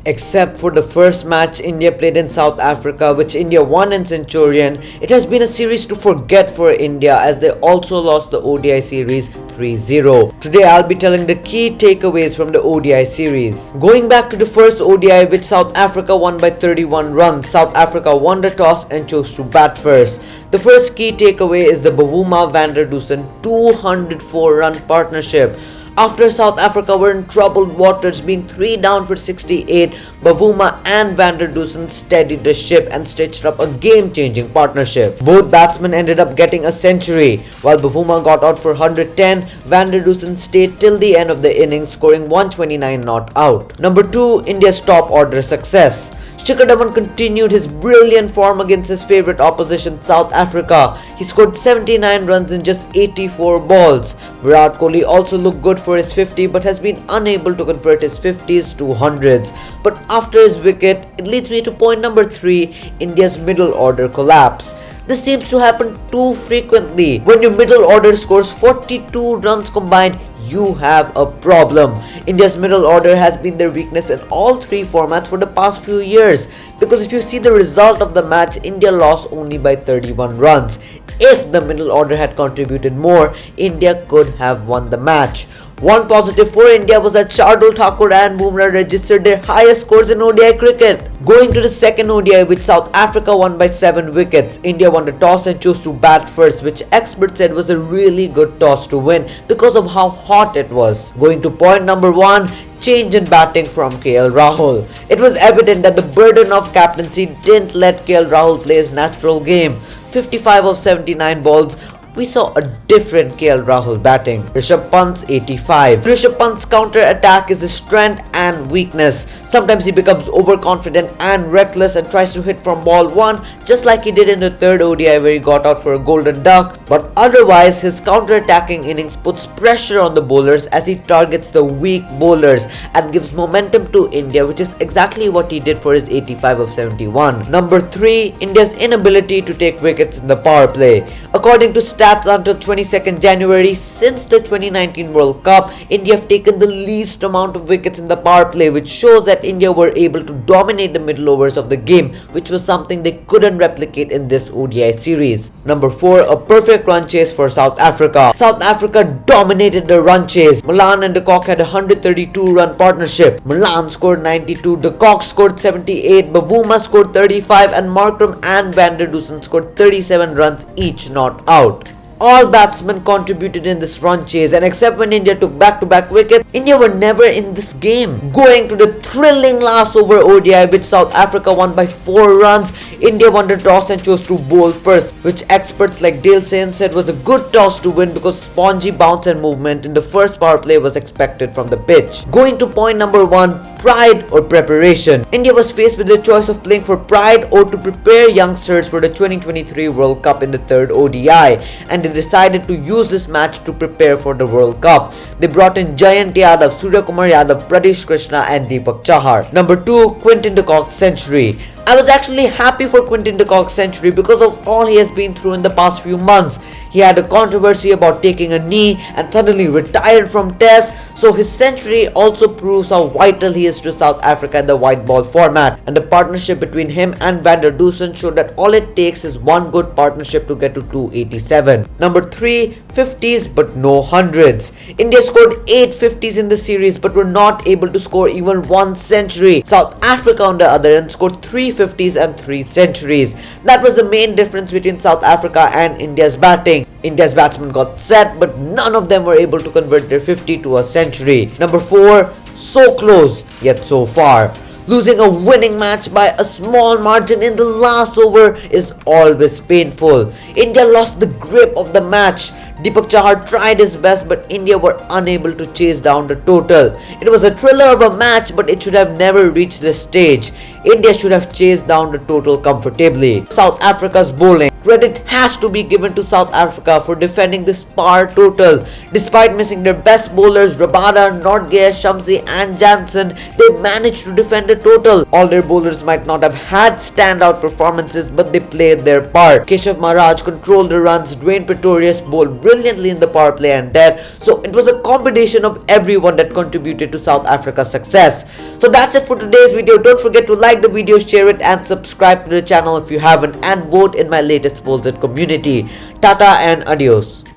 Except for the first match India played in South Africa, which India won in Centurion, it has been a series to forget for India as they also lost the ODI series 3-0. Today I'll be telling the key takeaways from the ODI series. Going back to the first ODI, which South Africa won by 31 runs, South Africa won the toss and chose to bat first. The first key takeaway is the Bavuma-Van der Dussen 204-run partnership. After South Africa were in troubled waters, being 3 down for 68, Bavuma and Van der Dussen steadied the ship and stitched up a game-changing partnership. Both batsmen ended up getting a century. While Bavuma got out for 110, Van der Dussen stayed till the end of the innings, scoring 129 not out. Number 2, India's top order success. Shikar continued his brilliant form against his favourite opposition South Africa. He scored 79 runs in just 84 balls. Virat Kohli also looked good for his 50 but has been unable to convert his 50s to 100s. But after his wicket, it leads me to point number 3, India's middle order collapse. This seems to happen too frequently. When your middle order scores 42 runs combined, you have a problem. India's middle order has been their weakness in all 3 formats for the past few years. Because if you see the result of the match, India lost only by 31 runs. If the middle order had contributed more, India could have won the match. One positive for India was that Shardul Thakur and Bumrah registered their highest scores in ODI cricket. Going to the second ODI, which South Africa won by 7 wickets, India won the toss and chose to bat first, which experts said was a really good toss to win because of how hot it was. Going to point number 1, change in batting from KL Rahul. It was evident that the burden of captaincy didn't let KL Rahul play his natural game. 55 of 79 balls, we saw a different KL Rahul batting. Rishabh Pant's 85. Rishabh Pant's counter attack is his strength and weakness. Sometimes he becomes overconfident and reckless and tries to hit from ball 1, just like he did in the third ODI where he got out for a golden duck. But otherwise, his counter-attacking innings puts pressure on the bowlers as he targets the weak bowlers and gives momentum to India, which is exactly what he did for his 85 of 71. Number 3, India's inability to take wickets in the power play. According to stats until 22nd January, since the 2019 World Cup, India have taken the least amount of wickets in the power play, which shows that India were able to dominate the middle overs of the game, which was something they couldn't replicate in this ODI series. Number 4, a perfect run chase for South Africa. South Africa dominated the run chase. Malan and de Kock had a 132-run partnership. Malan scored 92, de Kock scored 78, Bavuma scored 35, and Markram and Van der Dussen scored 37 runs each not out. All batsmen contributed in this run chase, and except when India took back-to-back wickets, India were never in this game. Going to the thrilling last over ODI, which South Africa won by 4 runs, India won the toss and chose to bowl first, which experts like Dale Sain said was a good toss to win because spongy bounce and movement in the first power play was expected from the pitch. Going to point number 1, pride or preparation. India was faced with the choice of playing for pride or to prepare youngsters for the 2023 World Cup in the third ODI, and they decided to use this match to prepare for the World Cup. They brought in Jayant Yadav, Surya Kumar Yadav, Pradesh Krishna and Deepak Chahar. Number 2, Quinton de Kock's century. I was actually happy for Quinton de Kock's century because of all he has been through in the past few months. He had a controversy about taking a knee and suddenly retired from Test, so his century also proves how vital he is to South Africa in the white ball format. And the partnership between him and Van der Dussen showed that all it takes is one good partnership to get to 287. Number 3, 50s but no 100s. India scored 8 50s in the series but were not able to score even 1 century. South Africa on the other end scored 3 50s and 3 centuries. That was the main difference between South Africa and India's batting. India's batsmen got set, but none of them were able to convert their 50 to a century. Number 4, so close, yet so far. Losing a winning match by a small margin in the last over is always painful. India lost the grip of the match. Deepak Chahar tried his best, but India were unable to chase down the total. It was a thriller of a match, but it should have never reached this stage. India should have chased down the total comfortably. South Africa's bowling. Credit has to be given to South Africa for defending this par total. Despite missing their best bowlers Rabada, Nordgay, Shamsi and Jansen, they managed to defend the total. All their bowlers might not have had standout performances, but they played their part. Keshav Maharaj controlled the runs, Dwayne Pretorius bowled brilliantly in the power play and dead. So it was a combination of everyone that contributed to South Africa's success. So that's it for today's video. Don't forget to like the video, share it and subscribe to the channel if you haven't, and vote in my latest polls at community. Tata and adios.